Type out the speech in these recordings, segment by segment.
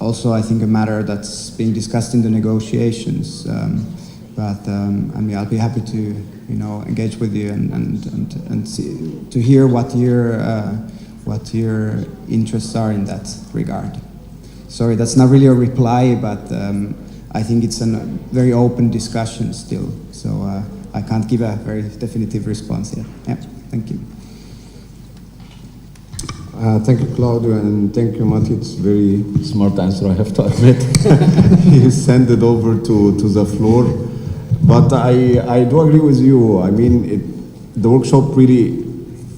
also, I think, a matter that's being discussed in the negotiations. I mean, I'll be happy to, engage with you and see, to hear what your interests are in that regard. Sorry, that's not really a reply, but I think it's a very open discussion still. So I can't give a very definitive response yet. Yeah, thank you. Thank you, Claudio, and thank you, Matti. It's a very smart answer, I have to admit. You send it over to the floor. But I do agree with you. I mean, the workshop really,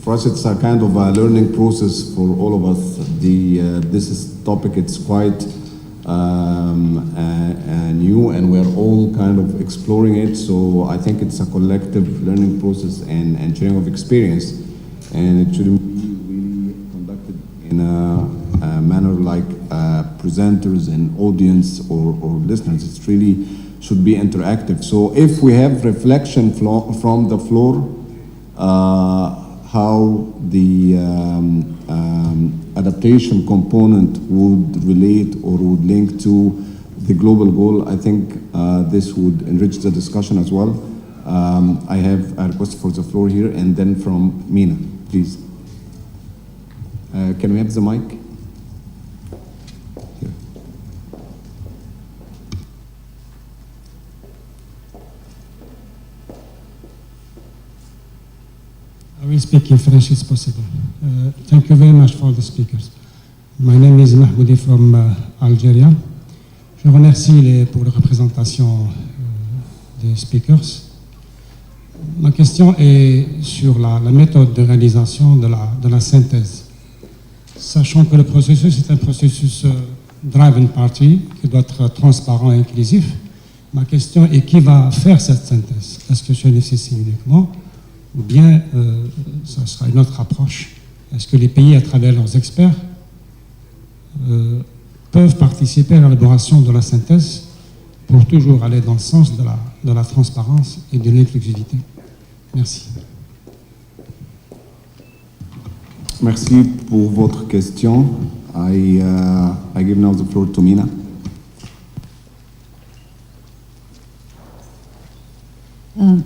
for us, it's a kind of a learning process for all of us. This topic, it's quite new, and we're all kind of exploring it. So I think it's a collective learning process and sharing of experience. And it shouldn't be really conducted in a manner like presenters and audience or listeners. It's really should be interactive. So if we have reflection from the floor, how the adaptation component would relate or would link to the global goal, I think this would enrich the discussion as well. I have a request for the floor here, and then from Mina, please. Can we have the mic? Here. I will speak in French if possible. Thank you very much for the speakers. My name is Mahmoudi from Algeria. Je remercie pour la représentation des speakers. Ma question est sur la méthode de réalisation de la synthèse. Sachant que le processus est un processus driven party qui doit être transparent et inclusif, ma question est qui va faire cette synthèse? Est-ce que c'est le CC uniquement ou bien ça sera une autre approche? Est-ce que les pays, à travers leurs experts, peuvent participer à l'élaboration de la synthèse pour toujours aller dans le sens de la transparence et de l'inclusivité? Merci. Merci pour votre question. I give now the floor to Mina.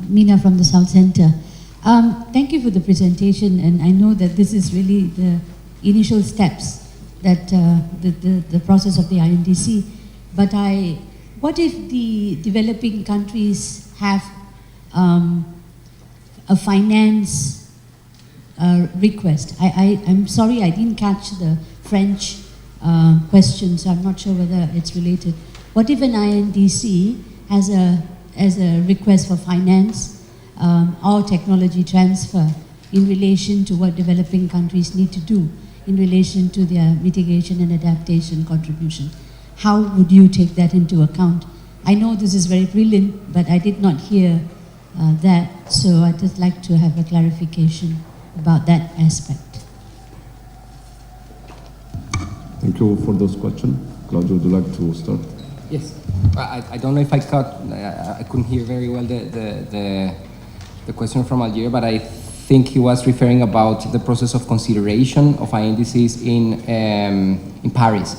Mina from the South Center. Thank you for the presentation, and I know that this is really the initial steps that the process of the INDC. But what if the developing countries have a finance request? I'm sorry I didn't catch the French question, so I'm not sure whether it's related. What if an INDC has a request for finance or technology transfer in relation to what developing countries need to do in relation to their mitigation and adaptation contribution? How would you take that into account? I know this is very brilliant, but I did not hear that, so I'd just like to have a clarification about that aspect. Thank you for those questions. Claudio, would you like to start? Yes. I don't know if I couldn't hear very well the question from Algeria, but I think he was referring about the process of consideration of INDCs in Paris.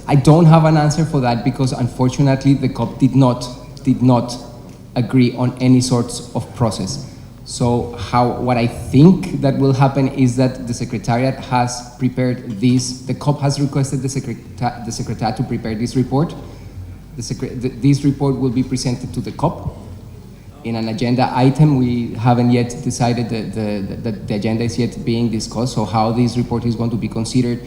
I don't have an answer for that because unfortunately the COP did not agree on any sorts of process. So what I think that will happen is that the Secretariat has prepared this, the COP has requested the Secretariat to prepare this report. This report will be presented to the COP in an agenda item. We haven't yet decided that the agenda is yet being discussed, so how this report is going to be considered,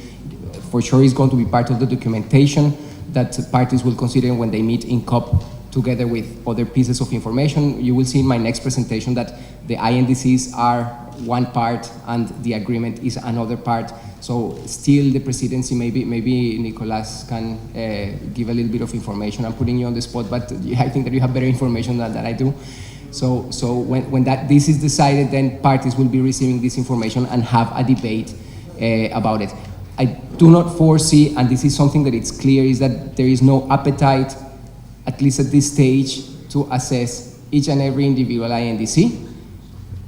for sure is going to be part of the documentation that parties will consider when they meet in COP together with other pieces of information. You will see in my next presentation that the INDCs are one part and the agreement is another part. So still the presidency, maybe Nicolas can give a little bit of information. I'm putting you on the spot, but I think that you have better information than I do. So when this is decided, then parties will be receiving this information and have a debate about it. I do not foresee, and this is something that it's clear, is that there is no appetite, at least at this stage, to assess each and every individual INDC.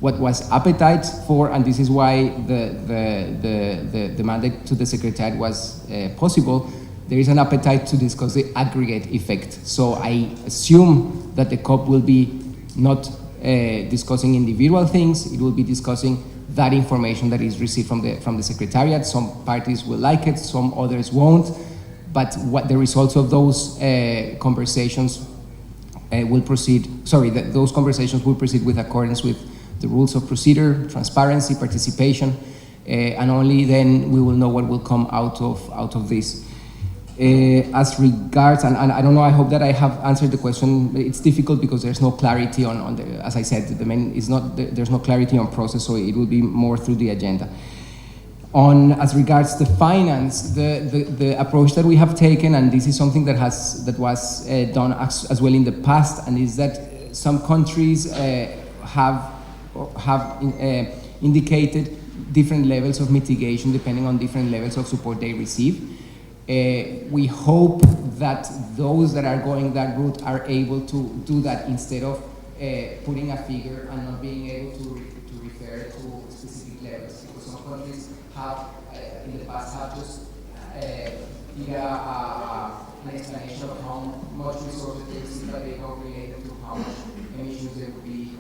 what was appetite for, and this is why the mandate to the Secretariat was possible. There is an appetite to discuss the aggregate effect. So I assume that the COP will be not discussing individual things, it will be discussing that information that is received from the Secretariat. Some parties will like it, some others won't, but what the results of those conversations will proceed, those conversations will proceed with accordance with the rules of procedure, transparency, participation, and only then we will know what will come out of this. As regards, and I don't know, I hope that I have answered the question. It's difficult because there's no clarity on the, as I said, the main is not, there's no clarity on process, so it will be more through the agenda. As regards the finance, the approach that we have taken, and this is something that was done as well in the past, and is that some countries have indicated different levels of mitigation depending on different levels of support they receive. We hope that those that are going that route are able to do that instead of putting a figure and not being able to refer to specific levels, because some countries have in the past have just given an explanation of how much resources they receive, but they don't relate to how much emissions they would be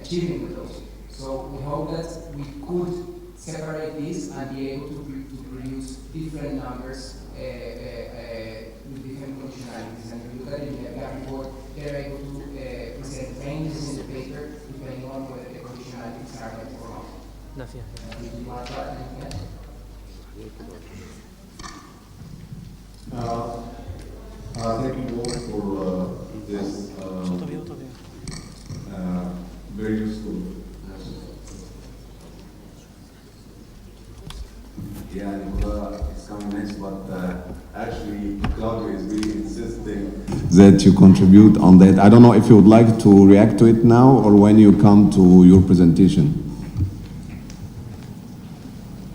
achieving with those. So we hope that we could separate this and be able to produce different numbers with different conditionalities. And if you look at it in the GAP report, they're able to present ranges in the paper depending on whether the conditionalities are met or not. Thank you all for this very useful. Yeah, Nicola is coming next, but actually Claudio is really insisting that you contribute on that. I don't know if you would like to react to it now or when you come to your presentation.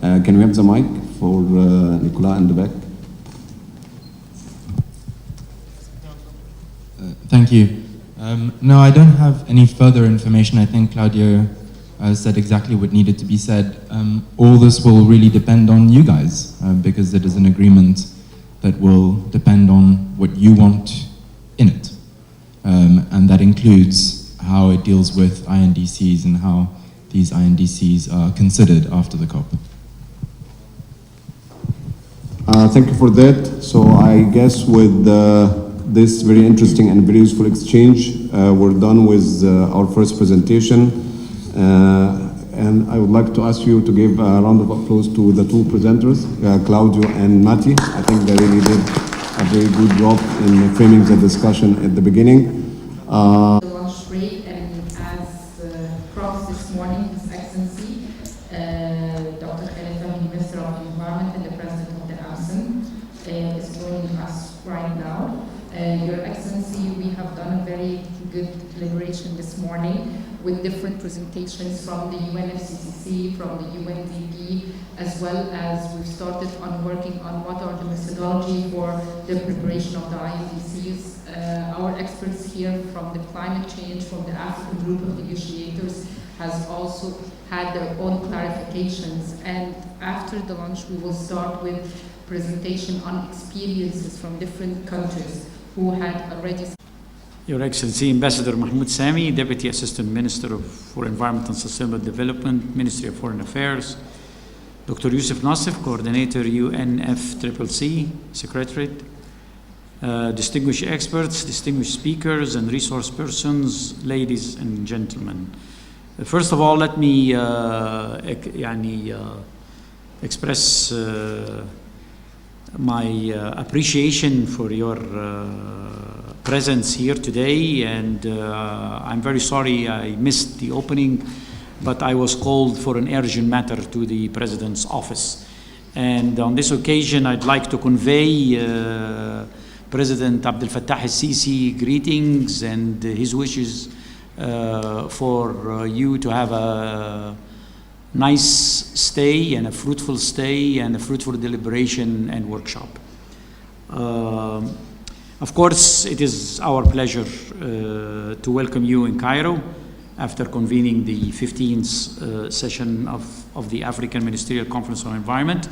Can we have the mic for Nicola in the back? Thank you. No, I don't have any further information. I think Claudio said exactly what needed to be said. All this will really depend on you guys, because it is an agreement that will depend on what you want in it. And that includes how it deals with INDCs and how these INDCs are considered after the COP. Thank you for that. So I guess with this very interesting and very useful exchange, we're done with our first presentation. And I would like to ask you to give a round of applause to the two presenters, Claudio and Mati. I think they really did a very good job in framing the discussion at the beginning. The lunch break, and as promised this morning, His Excellency, Dr. Minister of the Environment and the President of the ASEAN, is joining us right now. Your Excellency, we have done a very good deliberation this morning with different presentations from the UNFCCC, from the UNDP, as well as we've started on working on what are the methodology for the preparation of the INDCs. Our experts here from the climate change, from the African group of negotiators, has also had their own clarifications. And after the lunch, we will start with presentation on experiences from different countries who had already. Your Excellency, Ambassador Mahmoud Sami, Deputy Assistant Minister for Environment and Sustainable Development, Ministry of Foreign Affairs, Dr. Yusuf Nassif, Coordinator, UNFCCC, Secretariat, distinguished experts, distinguished speakers, and resource persons, ladies and gentlemen. First of all, let me express my appreciation for your presence here today, and I'm very sorry I missed the opening, but I was called for an urgent matter to the President's office. And on this occasion, I'd like to convey President Abdel Fattah al-Sisi greetings and his wishes for you to have a nice stay and a fruitful stay and a fruitful deliberation and workshop. Of course, it is our pleasure to welcome you in Cairo after convening the 15th session of the African Ministerial Conference on Environment.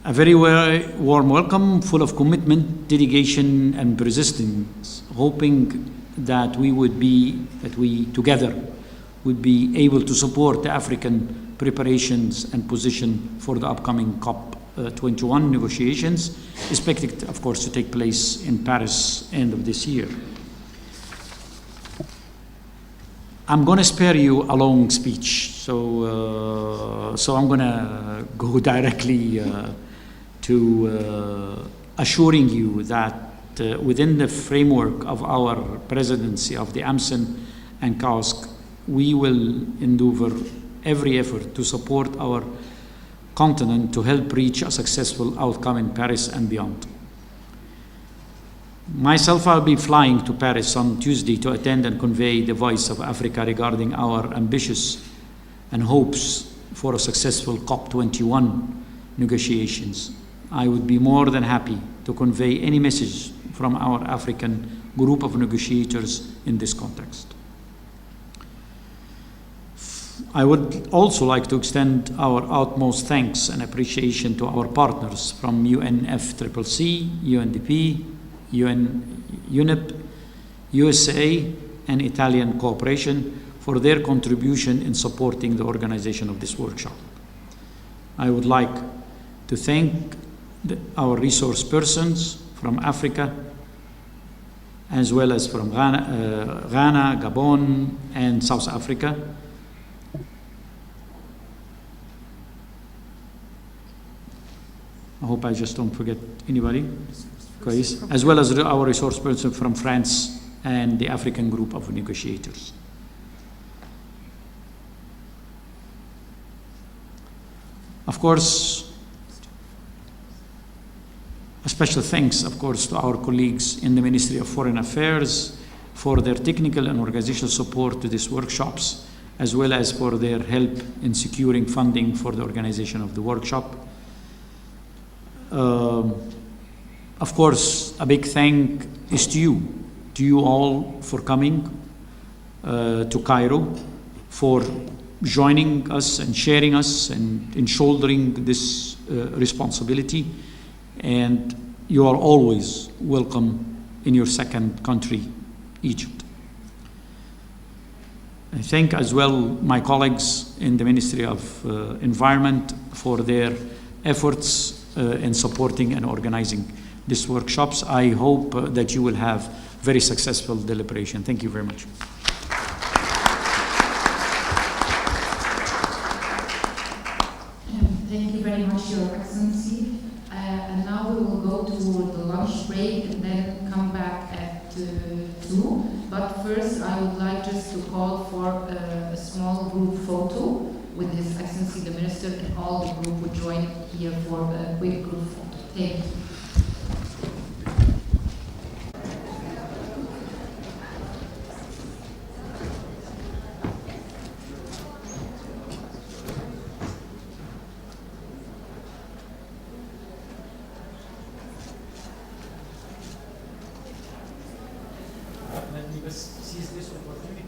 A very warm welcome, full of commitment, dedication, and persistence, hoping that we together would be able to support the African preparations and position for the upcoming COP21 negotiations, expected, of course, to take place in Paris end of this year. I'm going to spare you a long speech, so I'm going to go directly to assuring you that within the framework of our presidency of the AMSEN and CAOSC, we will endeavor every effort to support our continent to help reach a successful outcome in Paris and beyond. Myself, I'll be flying to Paris on Tuesday to attend and convey the voice of Africa regarding our ambitions and hopes for a successful COP21 negotiations. I would be more than happy to convey any message from our African group of negotiators in this context. I would also like to extend our utmost thanks and appreciation to our partners from UNFCCC, UNDP, UNEP, USA, and Italian cooperation for their contribution in supporting the organization of this workshop. I would like to thank our resource persons from Africa, as well as from Ghana, Gabon, and South Africa. I hope I just don't forget anybody. As well as our resource person from France and the African group of negotiators. Of course, a special thanks, of course, to our colleagues in the Ministry of Foreign Affairs for their technical and organizational support to these workshops, as well as for their help in securing funding for the organization of the workshop. Of course, a big thank is to you all for coming to Cairo, for joining us and sharing us and in shouldering this responsibility. And you are always welcome in your second country, Egypt. I thank as well my colleagues in the Ministry of Environment for their efforts in supporting and organizing these workshops. I hope that you will have very successful deliberation. Thank you very much. Thank you very much, Your Excellency. And now we will go to the lunch break and then come back at 2. But first, I would like just to call for a small group photo with His Excellency the Minister, and all the group would join here for a quick group photo. Thank you. Let me just seize this opportunity.